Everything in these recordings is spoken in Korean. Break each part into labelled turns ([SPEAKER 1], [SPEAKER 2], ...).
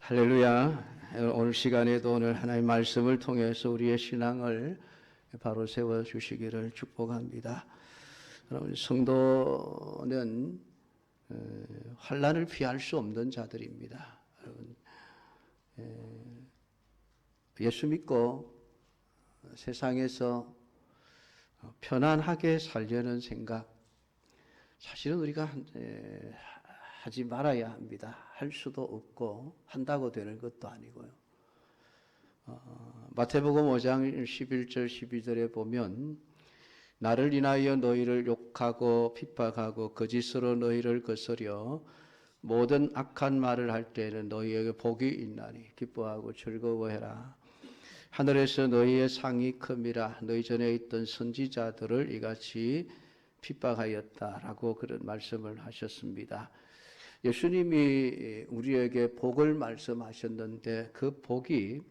[SPEAKER 1] 할렐루야. 오늘 시간에도 오늘 하나님의 말씀을 통해서 우리의 신앙을 바로 세워주시기를 축복합니다. 여러분, 성도는 환난을 피할 수 없는 자들입니다. 여러분, 예수 믿고 세상에서 편안하게 살려는 생각, 사실은 우리가 하지 말아야 합니다. 할 수도 없고 한다고 되는 것도 아니고요. 마태복음 5장 11절 12절에 보면 나를 인하여 너희를 욕하고 핍박하고 거짓으로 너희를 거스려 모든 악한 말을 할 때에는 너희에게 복이 있나니 기뻐하고 즐거워해라. 하늘에서 너희의 상이 큼이라. 너희 전에 있던 선지자들을 이같이 핍박하였다라고 그런 말씀을 하셨습니다. 예수님이 우리에게 복을 말씀하셨는데 그 복이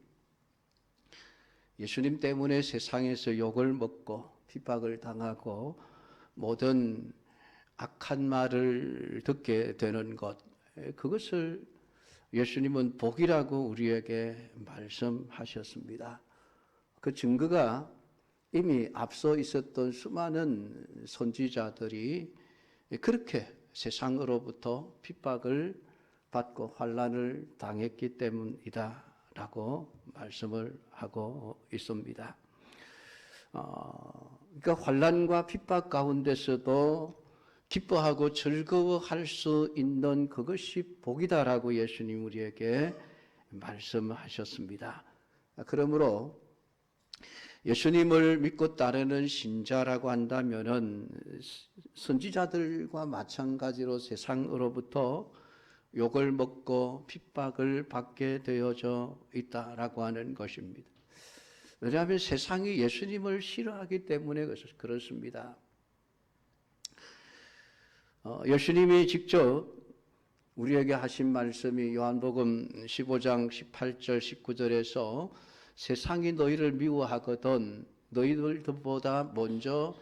[SPEAKER 1] 예수님 때문에 세상에서 욕을 먹고 핍박을 당하고 모든 악한 말을 듣게 되는 것, 그것을 예수님은 복이라고 우리에게 말씀하셨습니다. 그 증거가 이미 앞서 있었던 수많은 선지자들이 그렇게 세상으로부터 핍박을 받고 환난을 당했기 때문이다 라고 말씀을 하고 있습니다. 그러니까 환난과 핍박 가운데서도 기뻐하고 즐거워할 수 있는 그것이 복이다라고 예수님 우리에게 말씀하셨습니다. 그러므로 예수님을 믿고 따르는 신자라고 한다면은 선지자들과 마찬가지로 세상으로부터 욕을 먹고 핍박을 받게 되어져 있다라고 하는 것입니다. 왜냐하면 세상이 예수님을 싫어하기 때문에 그렇습니다. 예수님이 직접 우리에게 하신 말씀이 요한복음 15장 18절 19절에서 세상이 너희를 미워하거든 너희들보다 먼저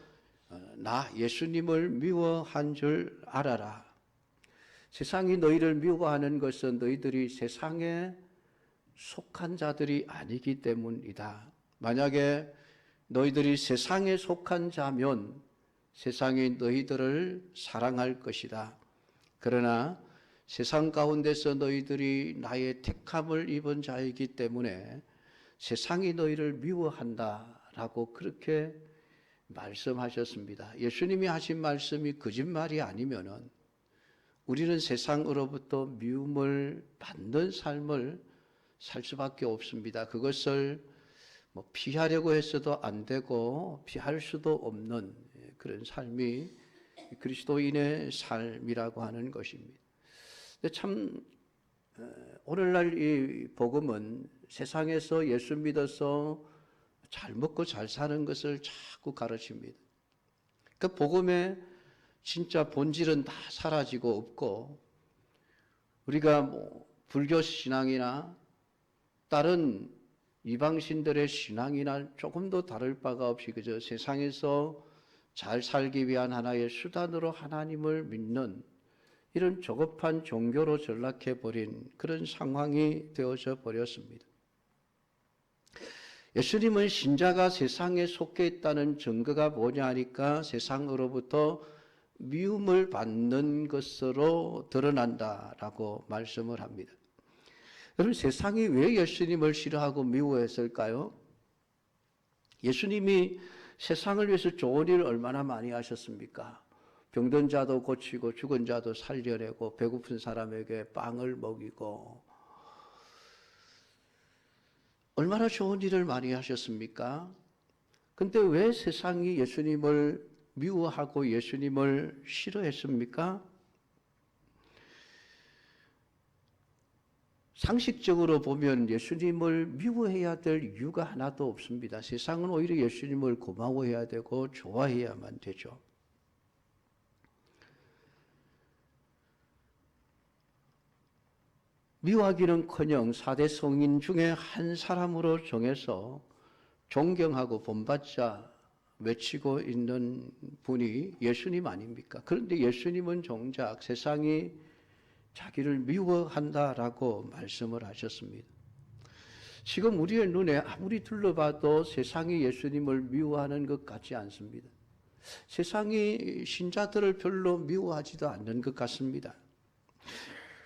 [SPEAKER 1] 나 예수님을 미워한 줄 알아라. 세상이 너희를 미워하는 것은 너희들이 세상에 속한 자들이 아니기 때문이다. 만약에 너희들이 세상에 속한 자면 세상이 너희들을 사랑할 것이다. 그러나 세상 가운데서 너희들이 나의 택함을 입은 자이기 때문에 세상이 너희를 미워한다라고 그렇게 말씀하셨습니다. 예수님이 하신 말씀이 거짓말이 아니면은 우리는 세상으로부터 미움을 받는 삶을 살 수밖에 없습니다. 그것을 피하려고 해서도 안 되고 피할 수도 없는 그런 삶이 그리스도인의 삶이라고 하는 것입니다. 근데 참 오늘날 이 복음은 세상에서 예수 믿어서 잘 먹고 잘 사는 것을 자꾸 가르칩니다. 그 복음의 진짜 본질은 다 사라지고 없고 우리가 불교 신앙이나 다른 이방신들의 신앙이나 조금도 다를 바가 없이 그저 세상에서 잘 살기 위한 하나의 수단으로 하나님을 믿는 이런 조급한 종교로 전락해버린 그런 상황이 되어져 버렸습니다. 예수님은 신자가 세상에 속해 있다는 증거가 뭐냐 하니까 세상으로부터 미움을 받는 것으로 드러난다라고 말씀을 합니다. 여러분, 세상이 왜 예수님을 싫어하고 미워했을까요? 예수님이 세상을 위해서 좋은 일을 얼마나 많이 하셨습니까? 병든 자도 고치고 죽은 자도 살려내고 배고픈 사람에게 빵을 먹이고 얼마나 좋은 일을 많이 하셨습니까? 근데 왜 세상이 예수님을 미워하고 예수님을 싫어했습니까? 상식적으로 보면 예수님을 미워해야 될 이유가 하나도 없습니다. 세상은 오히려 예수님을 고마워해야 되고 좋아해야만 되죠. 미워하기는커녕 4대 성인 중에 한 사람으로 정해서 존경하고 본받자 외치고 있는 분이 예수님 아닙니까? 그런데 예수님은 정작 세상이 자기를 미워한다라고 말씀을 하셨습니다. 지금 우리의 눈에 아무리 둘러봐도 세상이 예수님을 미워하는 것 같지 않습니다. 세상이 신자들을 별로 미워하지도 않는 것 같습니다.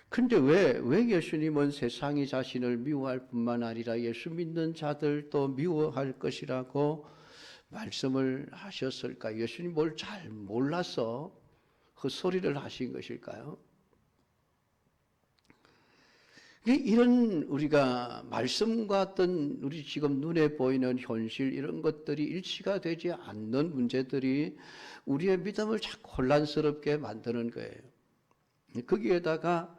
[SPEAKER 1] 근데 왜 예수님은 세상이 자신을 미워할 뿐만 아니라 예수 믿는 자들도 미워할 것이라고 말씀을 하셨을까? 예수님 뭘 잘 몰라서 헛소리를 하신 것일까요? 이런 우리가 말씀과 어떤 우리 지금 눈에 보이는 현실 이런 것들이 일치가 되지 않는 문제들이 우리의 믿음을 자꾸 혼란스럽게 만드는 거예요. 거기에다가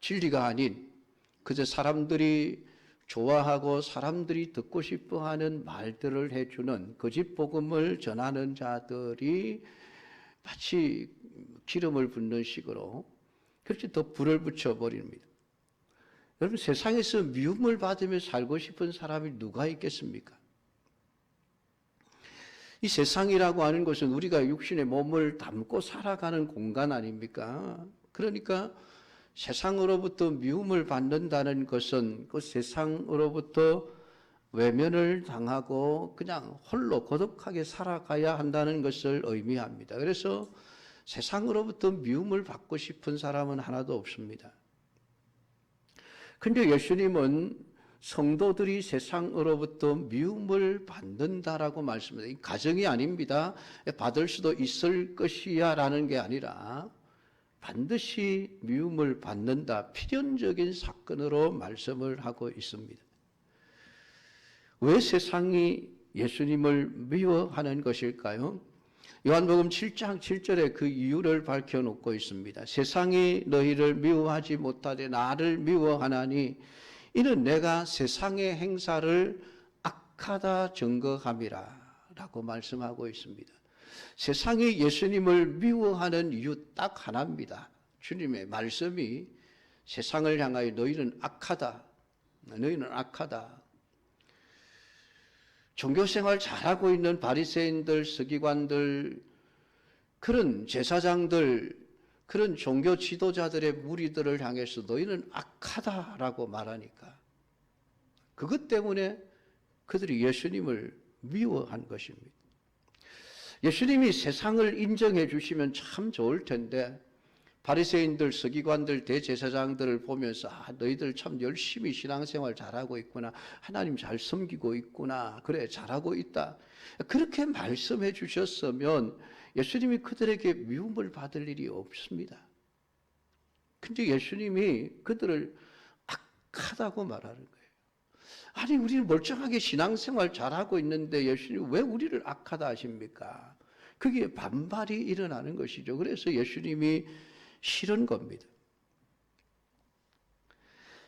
[SPEAKER 1] 진리가 아닌 그저 사람들이 좋아하고 사람들이 듣고 싶어하는 말들을 해주는 거짓 복음을 전하는 자들이 마치 기름을 붓는 식으로 그렇게 더 불을 붙여버립니다. 여러분, 세상에서 미움을 받으며 살고 싶은 사람이 누가 있겠습니까? 이 세상이라고 하는 것은 우리가 육신의 몸을 담고 살아가는 공간 아닙니까? 그러니까 세상으로부터 미움을 받는다는 것은 그 세상으로부터 외면을 당하고 그냥 홀로 고독하게 살아가야 한다는 것을 의미합니다. 그래서 세상으로부터 미움을 받고 싶은 사람은 하나도 없습니다. 근데 예수님은 성도들이 세상으로부터 미움을 받는다라고 말씀합니다. 이 가정이 아닙니다. 받을 수도 있을 것이야 라는 게 아니라 반드시 미움을 받는다, 필연적인 사건으로 말씀을 하고 있습니다. 왜 세상이 예수님을 미워하는 것일까요? 요한복음 7장 7절에 그 이유를 밝혀놓고 있습니다. 세상이 너희를 미워하지 못하되 나를 미워하나니 이는 내가 세상의 행사를 악하다 증거함이라 라고 말씀하고 있습니다. 세상이 예수님을 미워하는 이유 딱 하나입니다. 주님의 말씀이 세상을 향하여 너희는 악하다, 너희는 악하다. 종교생활 잘하고 있는 바리새인들, 서기관들, 그런 제사장들, 그런 종교 지도자들의 무리들을 향해서 너희는 악하다라고 말하니까 그것 때문에 그들이 예수님을 미워한 것입니다. 예수님이 세상을 인정해 주시면 참 좋을 텐데 바리새인들, 서기관들, 대제사장들을 보면서 너희들 참 열심히 신앙생활 잘하고 있구나. 하나님 잘 섬기고 있구나. 그래, 잘하고 있다. 그렇게 말씀해 주셨으면 예수님이 그들에게 미움을 받을 일이 없습니다. 근데 예수님이 그들을 악하다고 말하는 거예요. 아니, 우리는 멀쩡하게 신앙생활 잘하고 있는데 예수님 왜 우리를 악하다 하십니까? 그게 반발이 일어나는 것이죠. 그래서 예수님이 싫은 겁니다.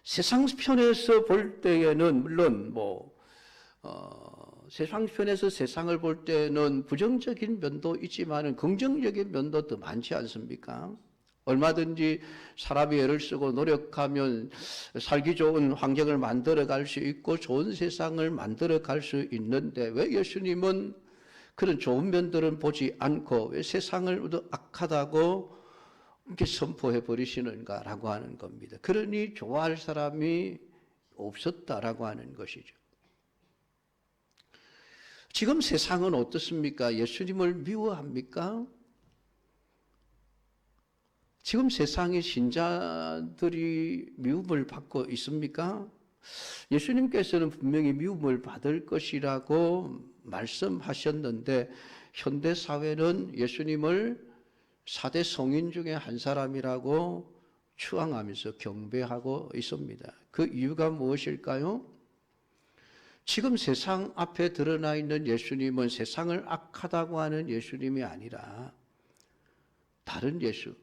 [SPEAKER 1] 세상 편에서 볼 때에는 물론 세상 편에서 세상을 볼 때는 부정적인 면도 있지만 긍정적인 면도 더 많지 않습니까? 얼마든지 사람이 애를 쓰고 노력하면 살기 좋은 환경을 만들어 갈 수 있고 좋은 세상을 만들어 갈 수 있는데 왜 예수님은 그런 좋은 면들은 보지 않고 왜 세상을 악하다고 이렇게 선포해 버리시는가라고 하는 겁니다. 그러니 좋아할 사람이 없었다라고 하는 것이죠. 지금 세상은 어떻습니까? 예수님을 미워합니까? 지금 세상의 신자들이 미움을 받고 있습니까? 예수님께서는 분명히 미움을 받을 것이라고 말씀하셨는데 현대 사회는 예수님을 4대 성인 중에 한 사람이라고 추앙하면서 경배하고 있습니다. 그 이유가 무엇일까요? 지금 세상 앞에 드러나 있는 예수님은 세상을 악하다고 하는 예수님이 아니라 다른 예수,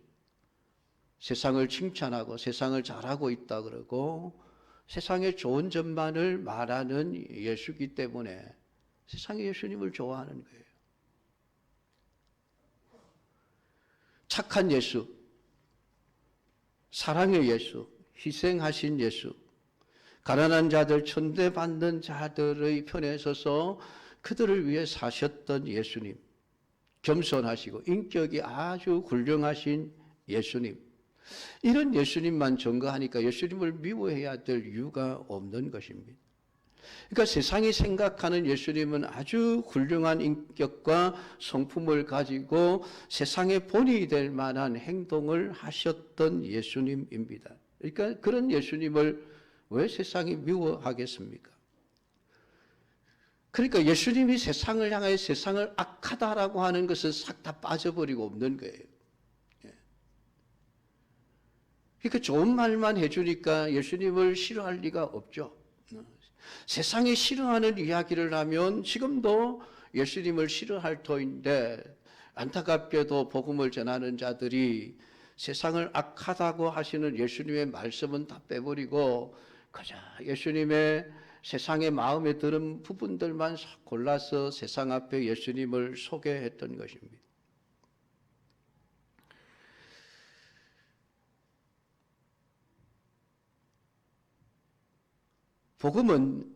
[SPEAKER 1] 세상을 칭찬하고 세상을 잘하고 있다 그러고 세상의 좋은 점만을 말하는 예수이기 때문에 세상이 예수님을 좋아하는 거예요. 착한 예수, 사랑의 예수, 희생하신 예수, 가난한 자들, 천대받는 자들의 편에 서서 그들을 위해 사셨던 예수님, 겸손하시고 인격이 아주 훌륭하신 예수님. 이런 예수님만 증거하니까 예수님을 미워해야 될 이유가 없는 것입니다. 그러니까 세상이 생각하는 예수님은 아주 훌륭한 인격과 성품을 가지고 세상의 본이 될 만한 행동을 하셨던 예수님입니다. 그러니까 그런 예수님을 왜 세상이 미워하겠습니까? 그러니까 예수님이 세상을 향하여 세상을 악하다라고 하는 것은 싹 다 빠져버리고 없는 거예요. 그러니까 좋은 말만 해주니까 예수님을 싫어할 리가 없죠. 세상이 싫어하는 이야기를 하면 지금도 예수님을 싫어할 터인데, 안타깝게도 복음을 전하는 자들이 세상을 악하다고 하시는 예수님의 말씀은 다 빼버리고 그저 예수님의 세상의 마음에 드는 부분들만 골라서 세상 앞에 예수님을 소개했던 것입니다. 복음은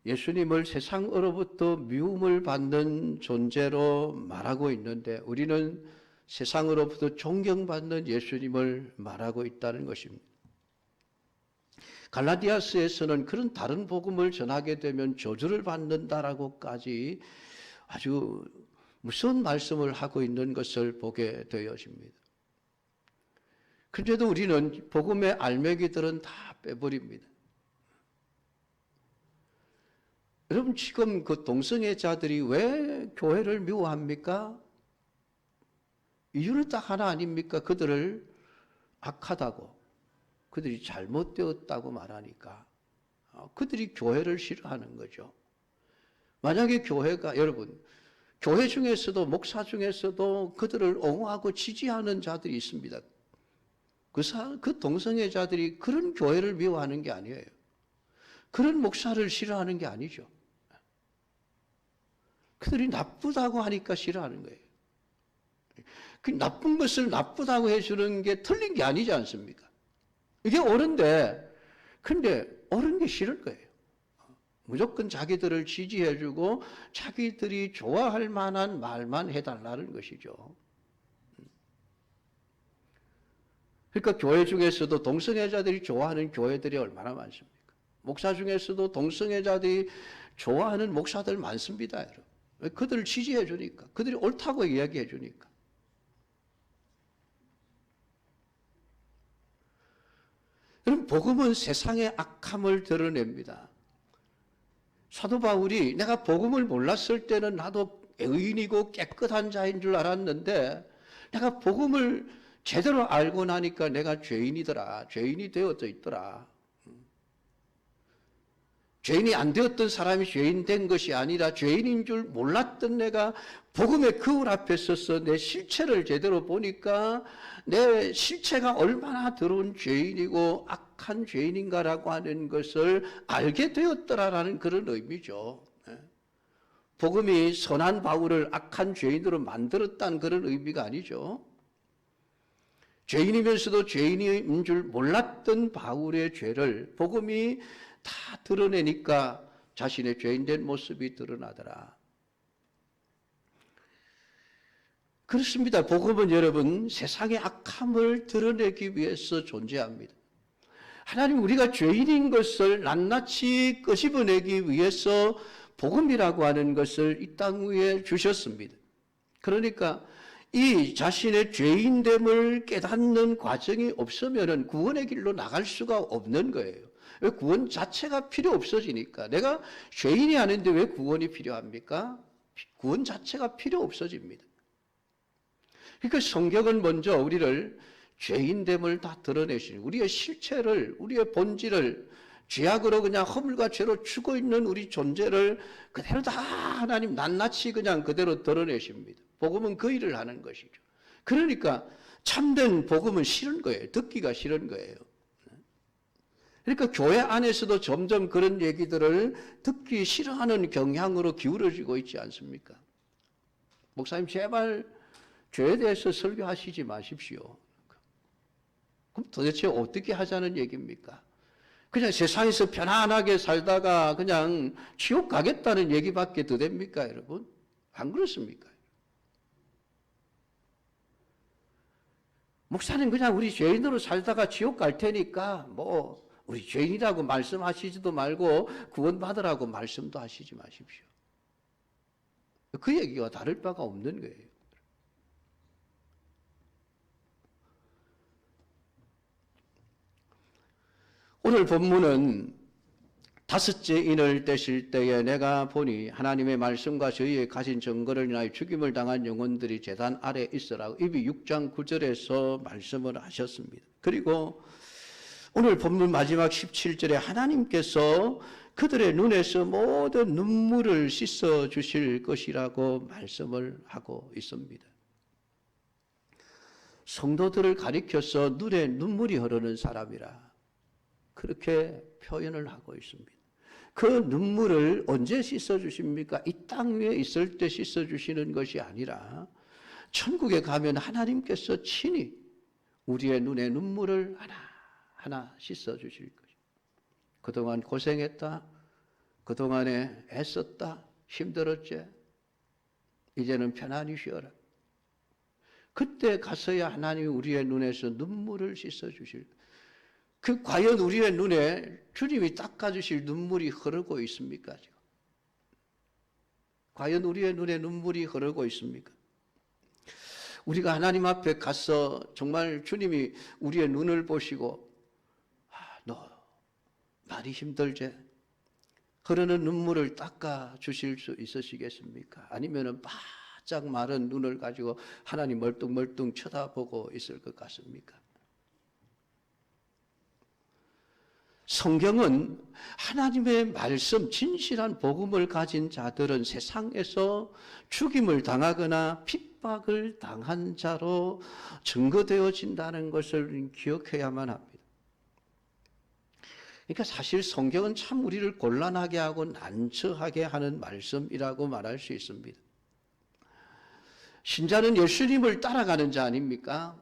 [SPEAKER 1] 예수님을 세상으로부터 미움을 받는 존재로 말하고 있는데, 우리는 세상으로부터 존경받는 예수님을 말하고 있다는 것입니다. 갈라디아서에서는 그런 다른 복음을 전하게 되면 저주를 받는다라고까지 아주 무서운 말씀을 하고 있는 것을 보게 되어집니다. 그런데도 우리는 복음의 알맹이들은 다 빼버립니다. 여러분, 지금 그 동성애자들이 왜 교회를 미워합니까? 이유는 딱 하나 아닙니까? 그들을 악하다고, 그들이 잘못되었다고 말하니까 그들이 교회를 싫어하는 거죠. 만약에 교회가, 여러분, 교회 중에서도 목사 중에서도 그들을 옹호하고 지지하는 자들이 있습니다. 그 동성애자들이 그런 교회를 미워하는 게 아니에요. 그런 목사를 싫어하는 게 아니죠. 그들이 나쁘다고 하니까 싫어하는 거예요. 그 나쁜 것을 나쁘다고 해주는 게 틀린 게 아니지 않습니까? 이게 옳은데, 근데 옳은 게 싫을 거예요. 무조건 자기들을 지지해주고 자기들이 좋아할 만한 말만 해달라는 것이죠. 그러니까 교회 중에서도 동성애자들이 좋아하는 교회들이 얼마나 많습니까? 목사 중에서도 동성애자들이 좋아하는 목사들 많습니다, 여러분. 그들을 지지해 주니까, 그들이 옳다고 이야기해 주니까. 여러분, 복음은 세상의 악함을 드러냅니다. 사도 바울이 내가 복음을 몰랐을 때는 나도 의인이고 깨끗한 자인 줄 알았는데 내가 복음을 제대로 알고 나니까 내가 죄인이더라, 죄인이 되어져 있더라. 죄인이 안 되었던 사람이 죄인 된 것이 아니라 죄인인 줄 몰랐던 내가 복음의 거울 앞에 서서 내 실체를 제대로 보니까 내 실체가 얼마나 더러운 죄인이고 악한 죄인인가라고 하는 것을 알게 되었더라라는 그런 의미죠. 복음이 선한 바울을 악한 죄인으로 만들었다는 그런 의미가 아니죠. 죄인이면서도 죄인인 줄 몰랐던 바울의 죄를 복음이 다 드러내니까 자신의 죄인된 모습이 드러나더라. 그렇습니다. 복음은 여러분 세상의 악함을 드러내기 위해서 존재합니다. 하나님, 우리가 죄인인 것을 낱낱이 끄집어내기 위해서 복음이라고 하는 것을 이 땅 위에 주셨습니다. 그러니까 이 자신의 죄인됨을 깨닫는 과정이 없으면 구원의 길로 나갈 수가 없는 거예요. 왜? 구원 자체가 필요 없어지니까. 내가 죄인이 아닌데 왜 구원이 필요합니까? 구원 자체가 필요 없어집니다. 그러니까 성경은 먼저 우리를 죄인됨을 다 드러내시는, 우리의 실체를, 우리의 본질을, 죄악으로 그냥 허물과 죄로 죽어 있는 우리 존재를 그대로 다 하나님 낱낱이 그냥 그대로 드러내십니다. 복음은 그 일을 하는 것이죠. 그러니까 참된 복음은 싫은 거예요. 듣기가 싫은 거예요. 그러니까 교회 안에서도 점점 그런 얘기들을 듣기 싫어하는 경향으로 기울어지고 있지 않습니까? 목사님, 제발 죄에 대해서 설교하시지 마십시오. 그럼 도대체 어떻게 하자는 얘기입니까? 그냥 세상에서 편안하게 살다가 그냥 지옥 가겠다는 얘기밖에 더 됩니까, 여러분? 안 그렇습니까? 목사님 그냥 우리 죄인으로 살다가 지옥 갈 테니까 뭐 우리 죄인이라고 말씀하시지도 말고 구원받으라고 말씀도 하시지 마십시오. 그 얘기와 다를 바가 없는 거예요. 오늘 본문은 다섯째 인을 떼실 때에 내가 보니 하나님의 말씀과 저희의 가진 증거를 인하여 죽임을 당한 영혼들이 제단 아래 있으라고 이미 6장 9절에서 말씀을 하셨습니다. 그리고 오늘 본문 마지막 17절에 하나님께서 그들의 눈에서 모든 눈물을 씻어 주실 것이라고 말씀을 하고 있습니다. 성도들을 가리켜서 눈에 눈물이 흐르는 사람이라 그렇게 표현을 하고 있습니다. 그 눈물을 언제 씻어주십니까? 이 땅 위에 있을 때 씻어주시는 것이 아니라 천국에 가면 하나님께서 친히 우리의 눈에 눈물을 하나하나 씻어주실 것입니다. 그동안 고생했다. 그동안에 애썼다. 힘들었지. 이제는 편안히 쉬어라. 그때 가서야 하나님이 우리의 눈에서 눈물을 씻어주실 것입니다. 과연 우리의 눈에 주님이 닦아주실 눈물이 흐르고 있습니까? 지금? 과연 우리의 눈에 눈물이 흐르고 있습니까? 우리가 하나님 앞에 가서 정말 주님이 우리의 눈을 보시고 너 많이 힘들지? 흐르는 눈물을 닦아주실 수 있으시겠습니까? 아니면 바짝 마른 눈을 가지고 하나님 멀뚱멀뚱 쳐다보고 있을 것 같습니까? 성경은 하나님의 말씀, 진실한 복음을 가진 자들은 세상에서 죽임을 당하거나 핍박을 당한 자로 증거되어진다는 것을 기억해야만 합니다. 그러니까 사실 성경은 참 우리를 곤란하게 하고 난처하게 하는 말씀이라고 말할 수 있습니다. 신자는 예수님을 따라가는 자 아닙니까?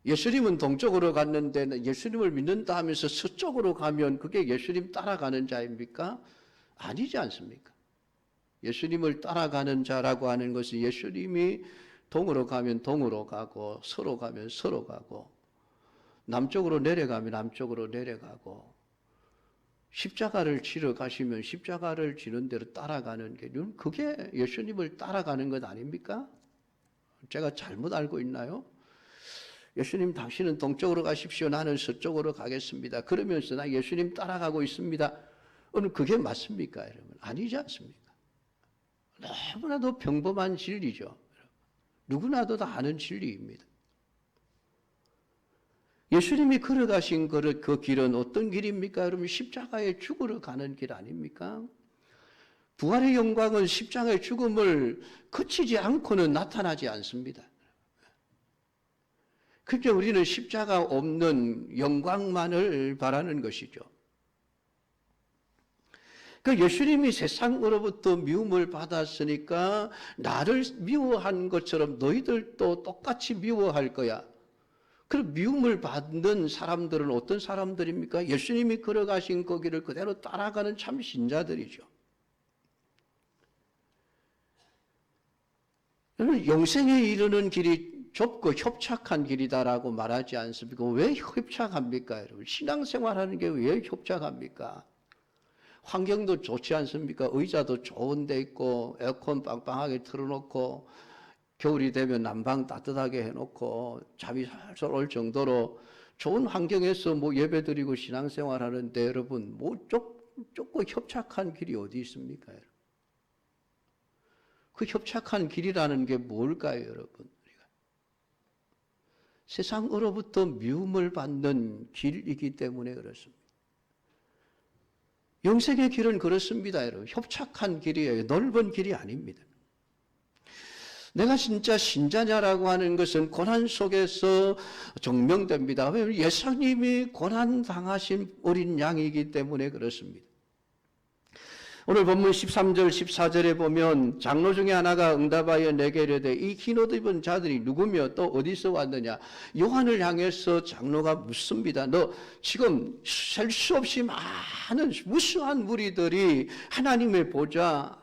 [SPEAKER 1] 예수님은 동쪽으로 갔는데 예수님을 믿는다 하면서 서쪽으로 가면 그게 예수님 따라가는 자입니까? 아니지 않습니까? 예수님을 따라가는 자라고 하는 것은 예수님이 동으로 가면 동으로 가고 서로 가면 서로 가고 남쪽으로 내려가면 남쪽으로 내려가고 십자가를 지러 가시면 십자가를 지는 대로 따라가는 게 그게 예수님을 따라가는 것 아닙니까? 제가 잘못 알고 있나요? 예수님 당신은 동쪽으로 가십시오. 나는 서쪽으로 가겠습니다. 그러면서 나 예수님 따라가고 있습니다. 오늘 그게 맞습니까, 여러분? 아니지 않습니까? 너무나도 평범한 진리죠. 누구나도 다 아는 진리입니다. 예수님이 걸어가신 그 길은 어떤 길입니까? 여러분 십자가에 죽으러 가는 길 아닙니까? 부활의 영광은 십자가의 죽음을 거치지 않고는 나타나지 않습니다. 그저 우리는 십자가 없는 영광만을 바라는 것이죠. 그 예수님이 세상으로부터 미움을 받았으니까 나를 미워한 것처럼 너희들도 똑같이 미워할 거야. 그 미움을 받는 사람들은 어떤 사람들입니까? 예수님이 걸어가신 그 길을 그대로 따라가는 참 신자들이죠. 영생에 이르는 길이 좁고 협착한 길이다라고 말하지 않습니까? 왜 협착합니까, 여러분? 신앙생활하는 게 왜 협착합니까? 환경도 좋지 않습니까? 의자도 좋은 데 있고 에어컨 빵빵하게 틀어놓고 겨울이 되면 난방 따뜻하게 해놓고 잠이 살살 올 정도로 좋은 환경에서 예배드리고 신앙생활하는데 여러분 좁고 협착한 길이 어디 있습니까, 여러분? 그 협착한 길이라는 게 뭘까요, 여러분? 세상으로부터 미움을 받는 길이기 때문에 그렇습니다. 영생의 길은 그렇습니다, 여러분. 협착한 길이에요. 넓은 길이 아닙니다. 내가 진짜 신자냐라고 하는 것은 고난 속에서 증명됩니다. 왜냐하면 예수님이 고난 당하신 어린 양이기 때문에 그렇습니다. 오늘 본문 13절 14절에 보면 장로 중에 하나가 응답하여 내게 이르되 이 흰 옷 입은 자들이 누구며 또 어디서 왔느냐. 요한을 향해서 장로가 묻습니다. 너 지금 셀 수 없이 많은 무수한 무리들이 하나님의 보좌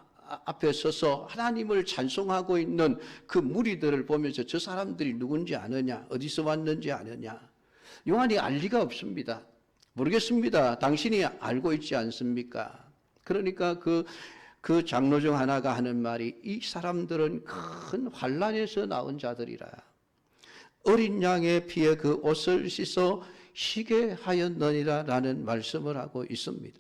[SPEAKER 1] 앞에 서서 하나님을 찬송하고 있는 그 무리들을 보면서 저 사람들이 누군지 아느냐, 어디서 왔는지 아느냐. 요한이 알 리가 없습니다. 모르겠습니다. 당신이 알고 있지 않습니까? 그러니까 그 장로 중 하나가 하는 말이, 이 사람들은 큰 환난에서 나온 자들이라. 어린 양의 피에 그 옷을 씻어 희게 하였느니라 라는 말씀을 하고 있습니다.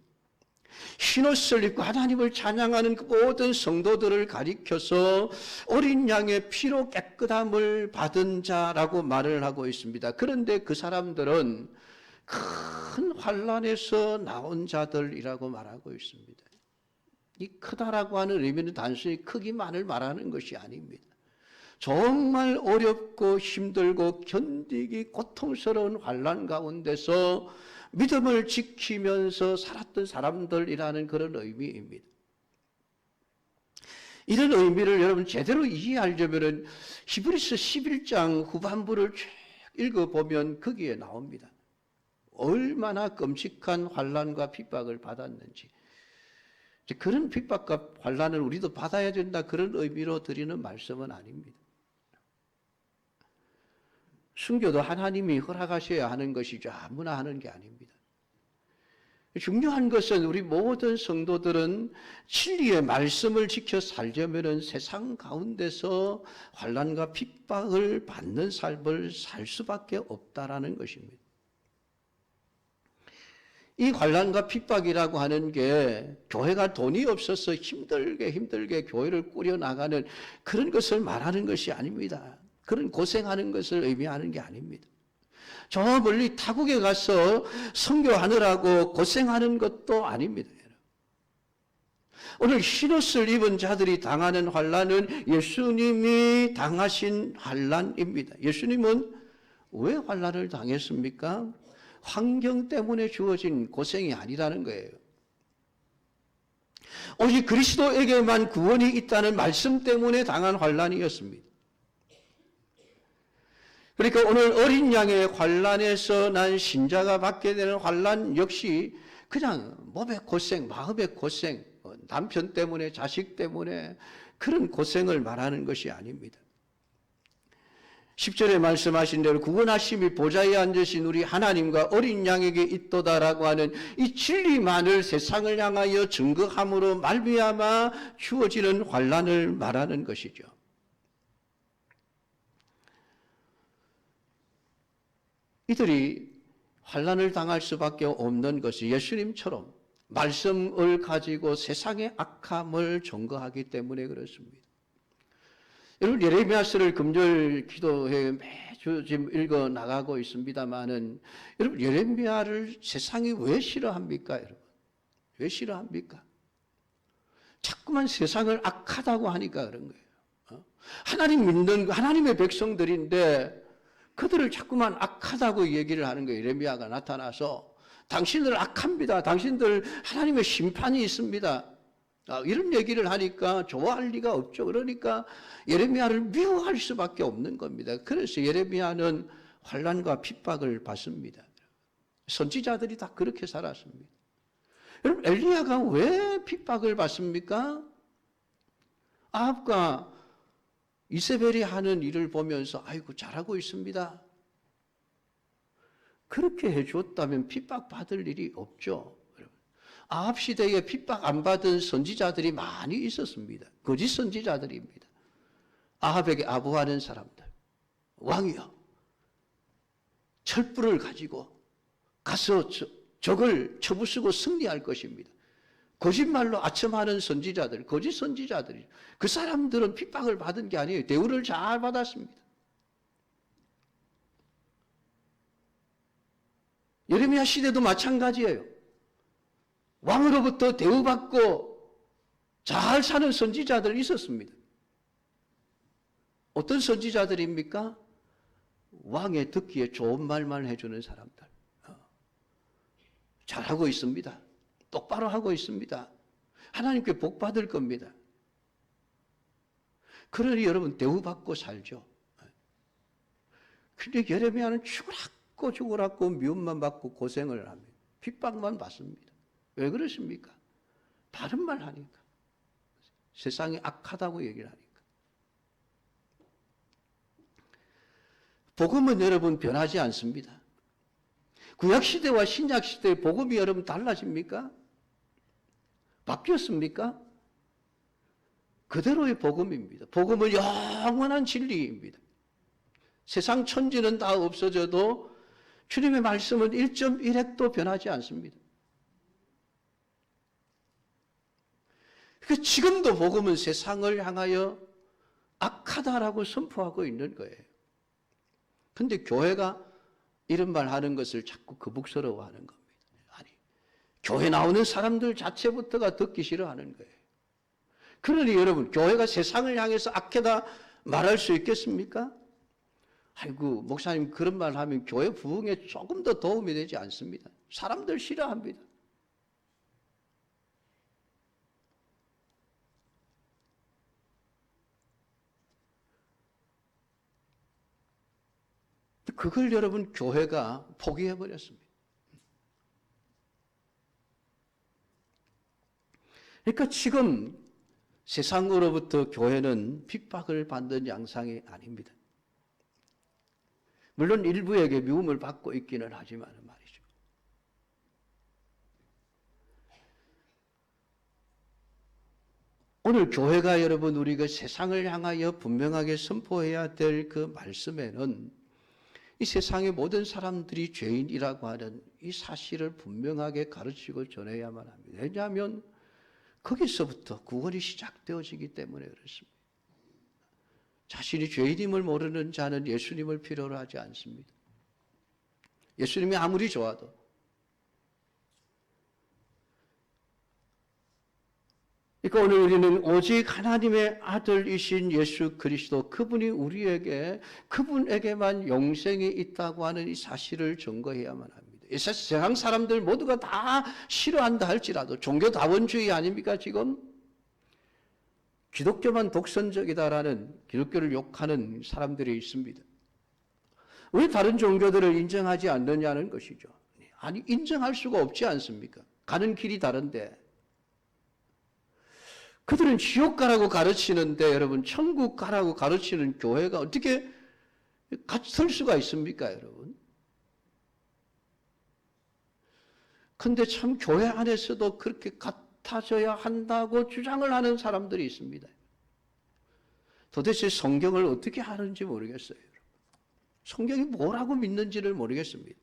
[SPEAKER 1] 흰옷을 입고 하나님을 찬양하는 그 모든 성도들을 가리켜서 어린 양의 피로 깨끗함을 받은 자라고 말을 하고 있습니다. 그런데 그 사람들은 큰 환난에서 나온 자들이라고 말하고 있습니다. 이 크다라고 하는 의미는 단순히 크기만을 말하는 것이 아닙니다. 정말 어렵고 힘들고 견디기 고통스러운 환난 가운데서 믿음을 지키면서 살았던 사람들이라는 그런 의미입니다. 이런 의미를 여러분 제대로 이해하려면 히브리서 11장 후반부를 쭉 읽어보면 거기에 나옵니다. 얼마나 끔찍한 환난과 핍박을 받았는지. 그런 핍박과 환난을 우리도 받아야 된다, 그런 의미로 드리는 말씀은 아닙니다. 순교도 하나님이 허락하셔야 하는 것이죠. 아무나 하는 게 아닙니다. 중요한 것은 우리 모든 성도들은 진리의 말씀을 지켜 살려면 세상 가운데서 환난과 핍박을 받는 삶을 살 수밖에 없다라는 것입니다. 이 환난과 핍박이라고 하는 게 교회가 돈이 없어서 힘들게 교회를 꾸려나가는 그런 것을 말하는 것이 아닙니다. 그런 고생하는 것을 의미하는 게 아닙니다. 저 멀리 타국에 가서 선교하느라고 고생하는 것도 아닙니다. 오늘 흰옷을 입은 자들이 당하는 환난은 예수님이 당하신 환난입니다. 예수님은 왜 환난을 당했습니까? 환경 때문에 주어진 고생이 아니라는 거예요. 오직 그리스도에게만 구원이 있다는 말씀 때문에 당한 환난이었습니다. 그러니까 오늘 어린 양의 환난에서 난 신자가 받게 되는 환난 역시 그냥 몸의 고생, 마음의 고생, 남편 때문에, 자식 때문에 그런 고생을 말하는 것이 아닙니다. 10절에 말씀하신 대로 구원하심이 보좌에 앉으신 우리 하나님과 어린 양에게 있도다라고 하는 이 진리만을 세상을 향하여 증거함으로 말미암아 주어지는 환난을 말하는 것이죠. 이들이 환난을 당할 수밖에 없는 것이 예수님처럼 말씀을 가지고 세상의 악함을 증거하기 때문에 그렇습니다. 여러분, 예레미야서를 금절 기도회 매주 지금 읽어 나가고 있습니다만은, 여러분, 예레미야를 세상이 왜 싫어합니까? 여러분, 왜 싫어합니까? 자꾸만 세상을 악하다고 하니까 그런 거예요. 하나님 믿는 하나님의 백성들인데 그들을 자꾸만 악하다고 얘기를 하는 거예요. 예레미야가 나타나서 당신들 악합니다. 당신들 하나님의 심판이 있습니다. 이런 얘기를 하니까 좋아할 리가 없죠. 그러니까 예레미야를 미워할 수밖에 없는 겁니다. 그래서 예레미야는 환난과 핍박을 받습니다. 선지자들이 다 그렇게 살았습니다. 여러분, 엘리야가 왜 핍박을 받습니까? 아합과 이세벨이 하는 일을 보면서 아이고 잘하고 있습니다. 그렇게 해줬다면 핍박받을 일이 없죠. 아합 시대에 핍박 안 받은 선지자들이 많이 있었습니다. 거짓 선지자들입니다. 아합에게 아부하는 사람들. 왕이여, 철불을 가지고 가서 적을 쳐부수고 승리할 것입니다. 거짓말로 아첨하는 선지자들, 거짓 선지자들이, 그 사람들은 핍박을 받은 게 아니에요. 대우를 잘 받았습니다. 예레미야 시대도 마찬가지예요. 왕으로부터 대우받고 잘 사는 선지자들이 있었습니다. 어떤 선지자들입니까? 왕의 듣기에 좋은 말만 해주는 사람들. 잘하고 있습니다. 똑바로 하고 있습니다. 하나님께 복 받을 겁니다. 그러니 여러분 대우받고 살죠. 근데 예레미야는 죽으라고 미움만 받고 고생을 합니다. 핍박만 받습니다. 왜 그러십니까? 바른 말 하니까. 세상이 악하다고 얘기를 하니까. 복음은 여러분 변하지 않습니다. 구약시대와 신약시대의 복음이 여러분 달라집니까? 바뀌었습니까? 그대로의 복음입니다. 복음은 영원한 진리입니다. 세상 천지는 다 없어져도 주님의 말씀은 1.1핵도 변하지 않습니다. 그러니까 지금도 복음은 세상을 향하여 악하다라고 선포하고 있는 거예요. 그런데 교회가 이런 말 하는 것을 자꾸 거북스러워하는 겁니다. 아니, 교회 나오는 사람들 자체부터가 듣기 싫어하는 거예요. 그러니 여러분, 교회가 세상을 향해서 악하다 말할 수 있겠습니까? 아이고, 목사님 그런 말 하면 교회 부흥에 조금 더 도움이 되지 않습니다. 사람들 싫어합니다. 그걸 여러분 교회가 포기해버렸습니다. 그러니까 지금 세상으로부터 교회는 핍박을 받는 양상이 아닙니다. 물론 일부에게 미움을 받고 있기는 하지만 말이죠. 오늘 교회가 여러분 우리가 세상을 향하여 분명하게 선포해야 될 그 말씀에는 이 세상의 모든 사람들이 죄인이라고 하는 이 사실을 분명하게 가르치고 전해야만 합니다. 왜냐하면 거기서부터 구원이 시작되어지기 때문에 그렇습니다. 자신이 죄인임을 모르는 자는 예수님을 필요로 하지 않습니다. 예수님이 아무리 좋아도. 그러니까 오늘 우리는 오직 하나님의 아들이신 예수 그리스도, 그분이 우리에게, 그분에게만 영생이 있다고 하는 이 사실을 증거해야만 합니다. 세상 사람들 모두가 다 싫어한다 할지라도, 종교다원주의 아닙니까 지금? 기독교만 독선적이다라는, 기독교를 욕하는 사람들이 있습니다. 왜 다른 종교들을 인정하지 않느냐는 것이죠. 아니, 인정할 수가 없지 않습니까? 가는 길이 다른데. 그들은 지옥 가라고 가르치는데 여러분, 천국 가라고 가르치는 교회가 어떻게 같을 수가 있습니까, 여러분? 근데 참 교회 안에서도 그렇게 같아져야 한다고 주장을 하는 사람들이 있습니다. 도대체 성경을 어떻게 하는지 모르겠어요. 성경이 뭐라고 믿는지를 모르겠습니다.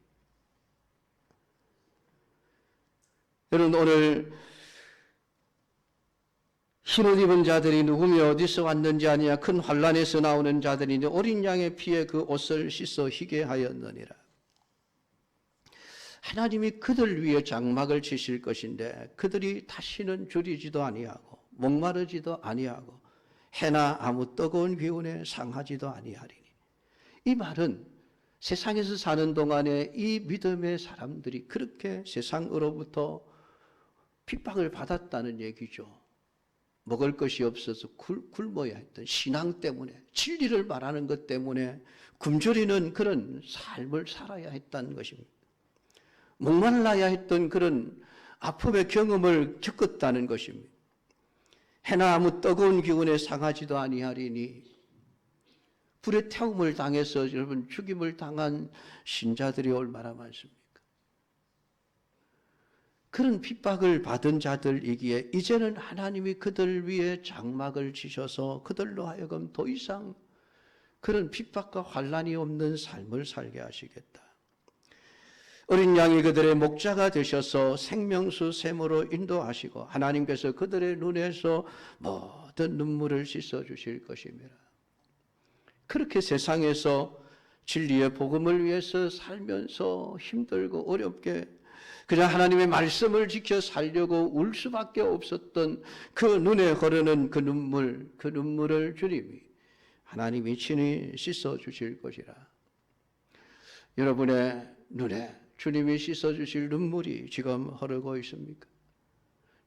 [SPEAKER 1] 여러분, 오늘 흰옷 입은 자들이 누구며 어디서 왔는지 아니냐, 큰 환란에서 나오는 자들이 어린 양의 피에 그 옷을 씻어 희게 하였느니라. 하나님이 그들 위에 장막을 치실 것인데 그들이 다시는 줄이지도 아니하고 목마르지도 아니하고 해나 아무 뜨거운 기운에 상하지도 아니하리니. 이 말은 세상에서 사는 동안에 이 믿음의 사람들이 그렇게 세상으로부터 핍박을 받았다는 얘기죠. 먹을 것이 없어서 굶어야 했던 신앙 때문에, 진리를 말하는 것 때문에 굶주리는 그런 삶을 살아야 했다는 것입니다. 목말라야 했던 그런 아픔의 경험을 겪었다는 것입니다. 해나 아무 뜨거운 기운에 상하지도 아니하리니. 불의 태움을 당해서 여러분 죽임을 당한 신자들이 얼마나 많습니까? 그런 핍박을 받은 자들이기에 이제는 하나님이 그들 위에 장막을 치셔서 그들로 하여금 더 이상 그런 핍박과 환난이 없는 삶을 살게 하시겠다. 어린 양이 그들의 목자가 되셔서 생명수 샘으로 인도하시고 하나님께서 그들의 눈에서 모든 눈물을 씻어주실 것입니다. 그렇게 세상에서 진리의 복음을 위해서 살면서 힘들고 어렵게 그냥 하나님의 말씀을 지켜 살려고 울 수밖에 없었던 그 눈에 흐르는 그 눈물을 주님이, 하나님이 친히 씻어주실 것이라. 여러분의 눈에 주님이 씻어주실 눈물이 지금 흐르고 있습니까?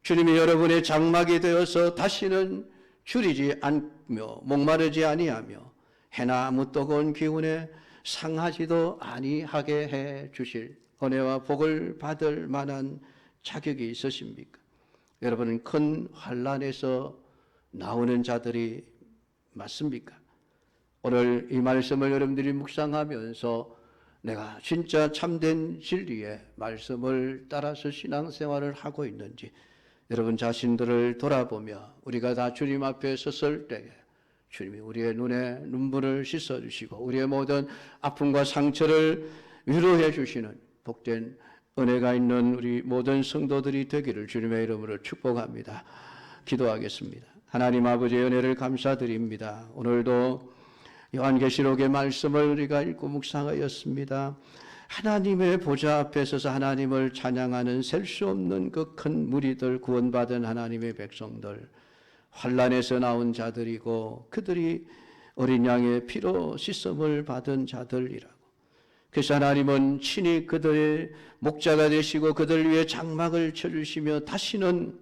[SPEAKER 1] 주님이 여러분의 장막이 되어서 다시는 줄이지 않며 목마르지 아니하며 해나 아무 뜨거운 기운에 상하지도 아니하게 해 주실 은혜와 복을 받을 만한 자격이 있으십니까? 여러분은 큰 환난에서 나오는 자들이 맞습니까? 오늘 이 말씀을 여러분들이 묵상하면서 내가 진짜 참된 진리의 말씀을 따라서 신앙생활을 하고 있는지 여러분 자신들을 돌아보며 우리가 다 주님 앞에 섰을 때에 주님이 우리의 눈에 눈물을 씻어주시고 우리의 모든 아픔과 상처를 위로해 주시는 복된 은혜가 있는 우리 모든 성도들이 되기를 주님의 이름으로 축복합니다. 기도하겠습니다. 하나님 아버지의 은혜를 감사드립니다. 오늘도 요한계시록의 말씀을 우리가 읽고 묵상하였습니다. 하나님의 보좌 앞에 서서 하나님을 찬양하는 셀 수 없는 그 큰 무리들, 구원받은 하나님의 백성들, 환난에서 나온 자들이고 그들이 어린 양의 피로 씻음을 받은 자들이라고. 그래서 하나님은 친히 그들의 목자가 되시고 그들 위해 장막을 쳐주시며 다시는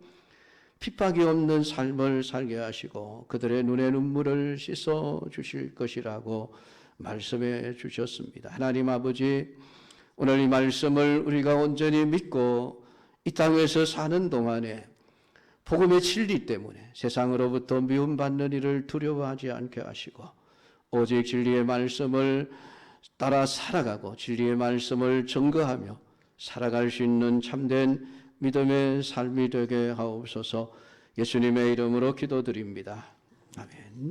[SPEAKER 1] 핍박이 없는 삶을 살게 하시고 그들의 눈의 눈물을 씻어 주실 것이라고 말씀해 주셨습니다. 하나님 아버지, 오늘 이 말씀을 우리가 온전히 믿고 이 땅에서 사는 동안에 복음의 진리 때문에 세상으로부터 미움받는 일을 두려워하지 않게 하시고 오직 진리의 말씀을 따라 살아가고 진리의 말씀을 증거하며 살아갈 수 있는 참된 믿음의 삶이 되게 하옵소서. 예수님의 이름으로 기도드립니다. 아멘.